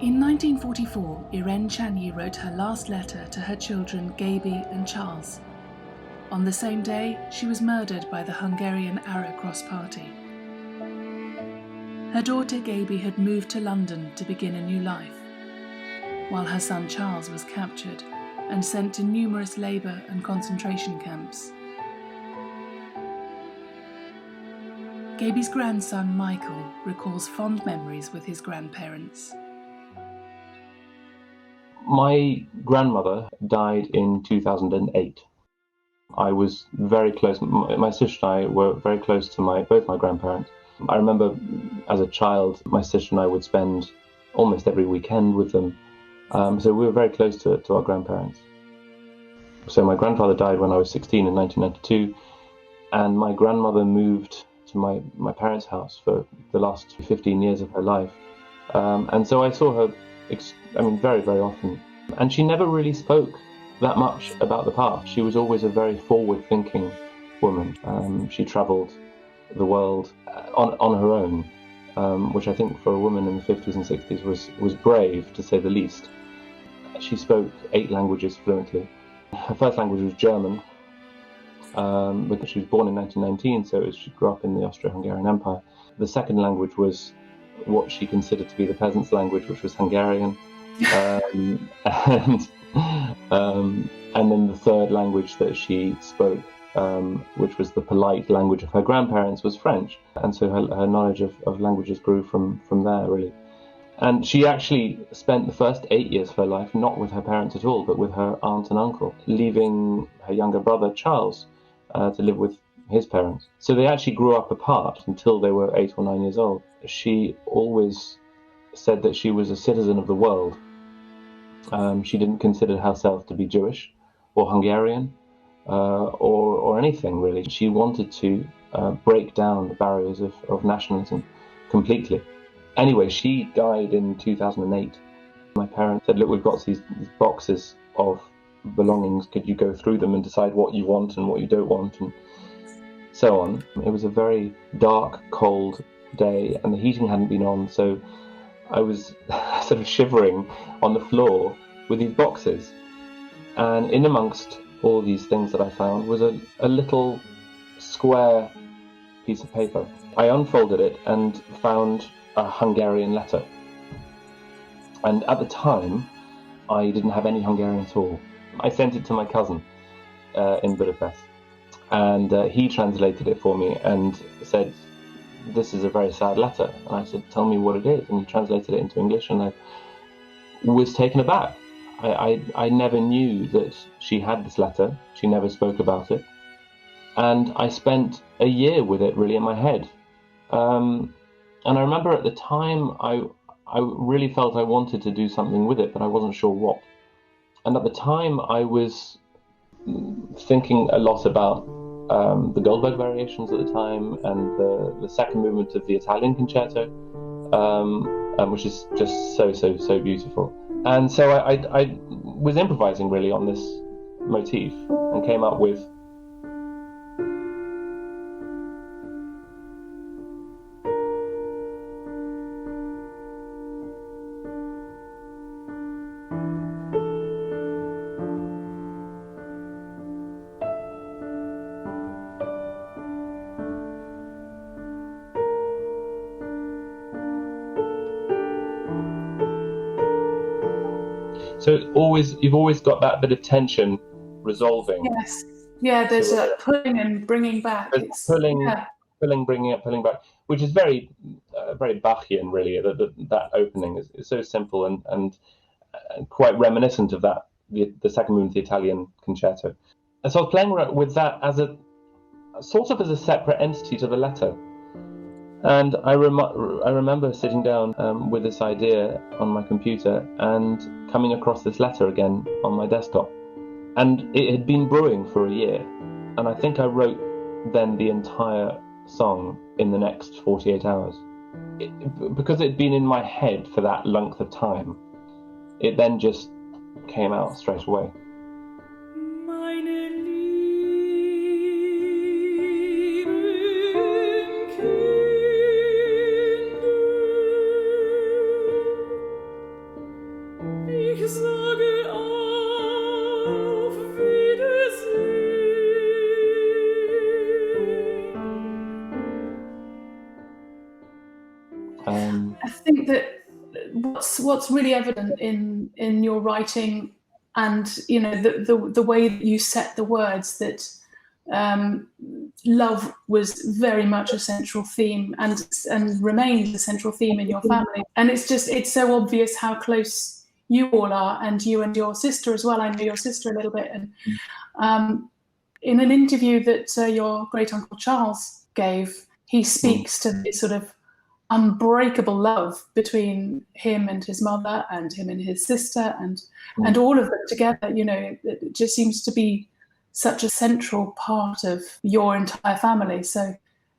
In 1944, Iréne Csányi wrote her last letter to her children Gaby and Charles. On the same day, she was murdered by the Hungarian Arrow Cross Party. Her daughter Gaby had moved to London to begin a new life, while her son Charles was captured and sent to numerous labour and concentration camps. Gaby's grandson Michael recalls fond memories with his grandparents. My grandmother died in 2008. I was very close. My sister and I were very close to both my grandparents. I remember as a child, my sister and I would spend almost every weekend with them. So we were very close to our grandparents. So my grandfather died when I was 16 in 1992, and my grandmother moved to my parents' house for the last 15 years of her life. And so I saw her very, very often. And she never really spoke that much about the past. She was always a very forward-thinking woman. She travelled the world on her own, which I think for a woman in the 50s and 60s was brave, to say the least. She spoke 8 languages fluently. Her first language was German, because she was born in 1919, so she grew up in the Austro-Hungarian Empire. The second language was what she considered to be the peasants' language, which was Hungarian. And then the third language that she spoke, which was the polite language of her grandparents, was French. And so her knowledge of languages grew from there, really. And she actually spent the first 8 years of her life not with her parents at all, but with her aunt and uncle, leaving her younger brother, Charles, to live with his parents. So they actually grew up apart until they were 8 or 9 years old. She always said that she was a citizen of the world. She didn't consider herself to be Jewish or Hungarian or anything, really. She wanted to break down the barriers of nationalism completely. Anyway, she died in 2008. My parents said, look, we've got these boxes of belongings. Could you go through them and decide what you want and what you don't want, and so on. It was a very dark, cold day, and the heating hadn't been on, so I was sort of shivering on the floor with these boxes. And in amongst all these things that I found was a little square piece of paper. I unfolded it and found a Hungarian letter. And at the time, I didn't have any Hungarian at all. I sent it to my cousin in Budapest, and he translated it for me and said, this is a very sad letter. And I said, tell me what it is. And he translated it into English, and I was taken aback. I never knew that she had this letter. She never spoke about it. And I spent a year with it really in my head. And I remember at the time, I really felt I wanted to do something with it, but I wasn't sure what. And at the time, I was thinking a lot about the Goldberg variations at the time, and the second movement of the Italian concerto, which is just so beautiful. And so I was improvising really on this motif and came up with So you've always got that bit of tension resolving. Yes. Yeah, there's a pulling and bringing back. Pulling, bringing up, pulling back, which is very Bachian, really. That opening is so simple and quite reminiscent of that, the second movement, the Italian concerto. And so I was playing with that as a sort of as a separate entity to the letter. And I remember sitting down with this idea on my computer and coming across this letter again on my desktop. And it had been brewing for a year. And I think I wrote then the entire song in the next 48 hours. Because it had been in my head for that length of time, it then just came out straight away. I think that what's really evident in your writing, and the way that you set the words, that love was very much a central theme and remains a central theme in your family. And it's so obvious how close you all are, and you and your sister as well. I know your sister a little bit. And in an interview that your great uncle Charles gave, he speaks to this sort of unbreakable love between him and his mother, and him and his sister, and all of them together. It just seems to be such a central part of your entire family. So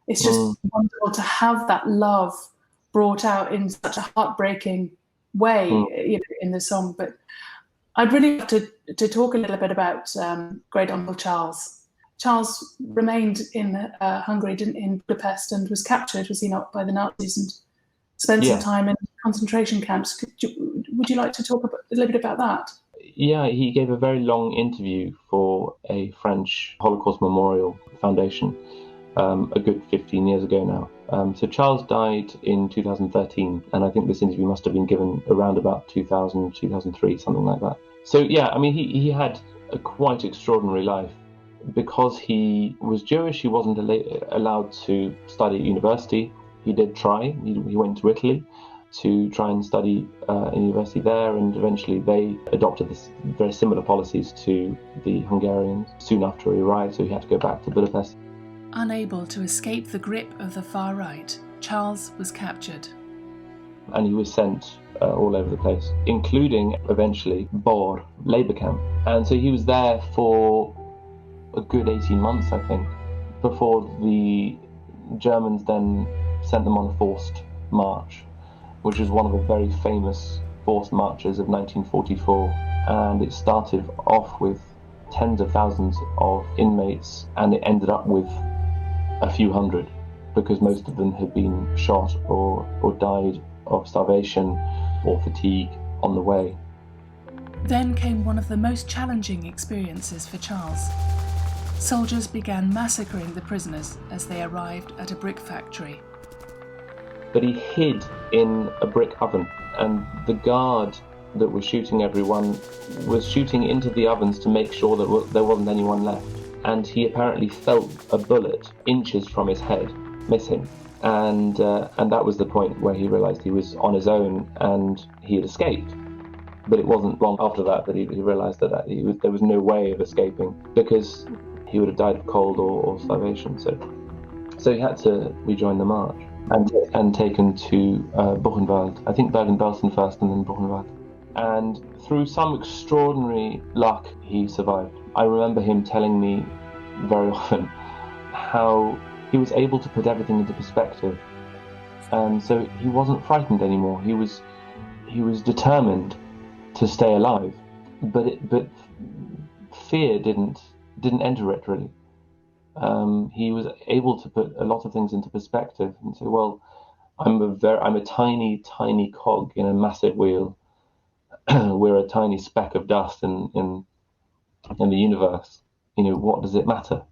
it's just wonderful to have that love brought out in such a heartbreaking way, in the song. But I'd really love to talk a little bit about great uncle Charles. Charles remained in Hungary, in Budapest, and was captured, was he not, by the Nazis, and spent some time in concentration camps. Would you like to talk a little bit about that? Yeah, he gave a very long interview for a French Holocaust Memorial Foundation a good 15 years ago now. So Charles died in 2013, and I think this interview must have been given around about 2000, 2003, something like that. So yeah, I mean, he had a quite extraordinary life. Because he was Jewish, he wasn't allowed to study at university. He did try. He went to Italy to try and study in university there, and eventually they adopted this very similar policies to the Hungarians soon after he arrived, so he had to go back to Budapest. Unable to escape the grip of the far right, Charles was captured. And he was sent all over the place, including eventually Bor labour camp. And so he was there for a good 18 months, I think, before the Germans then sent them on a forced march, which is one of the very famous forced marches of 1944. And it started off with tens of thousands of inmates, and it ended up with a few hundred, because most of them had been shot or died of starvation or fatigue on the way. Then came one of the most challenging experiences for Charles. Soldiers began massacring the prisoners as they arrived at a brick factory. But he hid in a brick oven, and the guard that was shooting everyone was shooting into the ovens to make sure that there wasn't anyone left. And he apparently felt a bullet inches from his head miss him. And that was the point where he realised he was on his own and he had escaped. But it wasn't long after that he realised that there was no way of escaping, because he would have died of cold or starvation. So he had to rejoin the march and taken to Buchenwald. I think Bergen-Belsen first and then Buchenwald. And through some extraordinary luck, he survived. I remember him telling me very often how he was able to put everything into perspective. And so he wasn't frightened anymore. He was determined to stay alive. But fear didn't enter it, really. He was able to put a lot of things into perspective and say, well, I'm a tiny cog in a massive wheel. We're a tiny speck of dust in the universe. What does it matter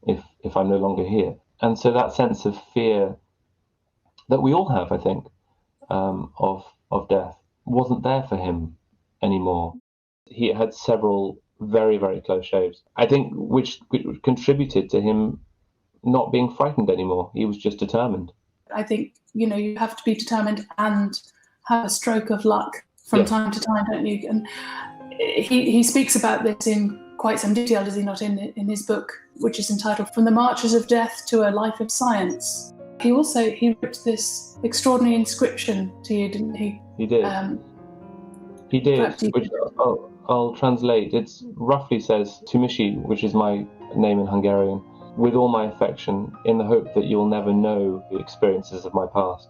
if I'm no longer here? And so that sense of fear that we all have, I think, of death wasn't there for him anymore. He had several very, very close shaves, I think, which contributed to him not being frightened anymore. He was just determined. I think, you have to be determined and have a stroke of luck from time to time, don't you? And he speaks about this in quite some detail, does he not, in his book, which is entitled From the Marches of Death to a Life of Science. He wrote this extraordinary inscription to you, didn't he? He did. He did, which I'll translate. It roughly says, Tumishi, which is my name in Hungarian, with all my affection, in the hope that you'll never know the experiences of my past.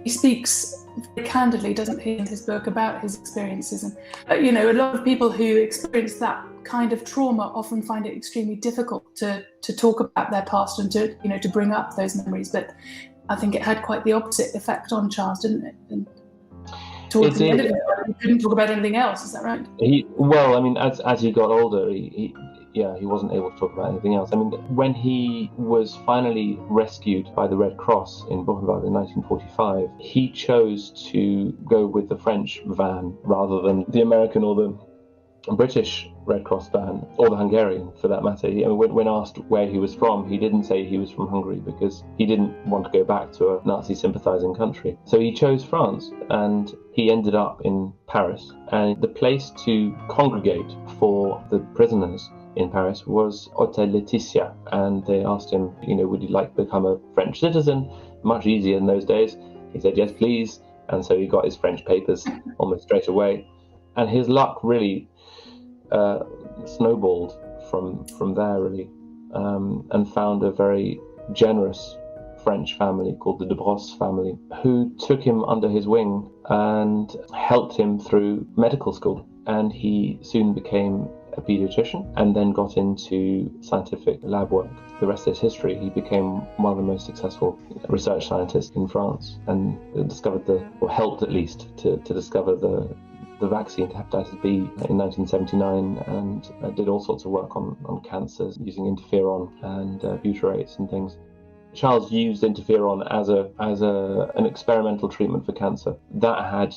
He speaks very candidly, doesn't he, in his book about his experiences. And, a lot of people who experience that kind of trauma often find it extremely difficult to talk about their past and to bring up those memories. But I think it had quite the opposite effect on Charles, didn't it? And towards the end of it, he couldn't talk about anything else. Is that right? As he got older, he he wasn't able to talk about anything else. I mean, when he was finally rescued by the Red Cross in Buchenwald in 1945, he chose to go with the French van rather than the American or the British Red Cross van, or the Hungarian for that matter. When asked where he was from, he didn't say he was from Hungary because he didn't want to go back to a Nazi sympathising country. So he chose France, and he ended up in Paris. And the place to congregate for the prisoners in Paris was Hôtel Laetitia, and they asked him, would you like to become a French citizen? Much easier in those days. He said, yes, please. And so he got his French papers almost straight away. And his luck really snowballed from there, really, and found a very generous French family called the de Brosse family, who took him under his wing and helped him through medical school. And he soon became a paediatrician and then got into scientific lab work. The rest is history. He became one of the most successful research scientists in France and helped at least to discover the vaccine to hepatitis B in 1979, and did all sorts of work on cancers using interferon and butyrates and things. Charles used interferon as an experimental treatment for cancer. That had,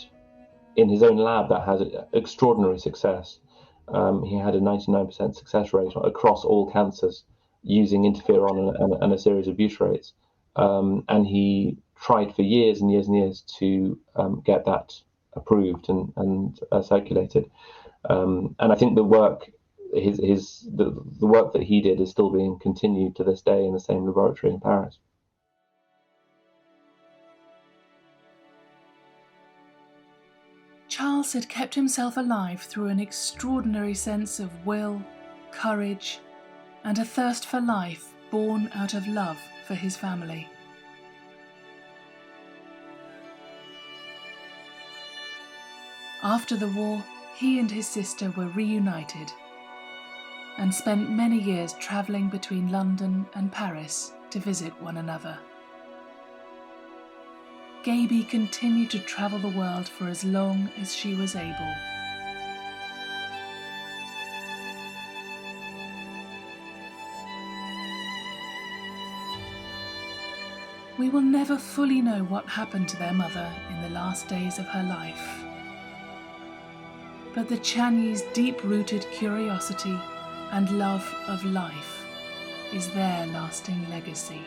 in his own lab, that had extraordinary success. He had a 99% success rate across all cancers using interferon and a series of butyrates. And he tried for years and years and years to get that approved and circulated. And I think the work that he did is still being continued to this day in the same laboratory in Paris. Charles had kept himself alive through an extraordinary sense of will, courage, and a thirst for life born out of love for his family. After the war, he and his sister were reunited and spent many years travelling between London and Paris to visit one another. Gaby continued to travel the world for as long as she was able. We will never fully know what happened to their mother in the last days of her life. But the Csányis' deep-rooted curiosity and love of life is their lasting legacy.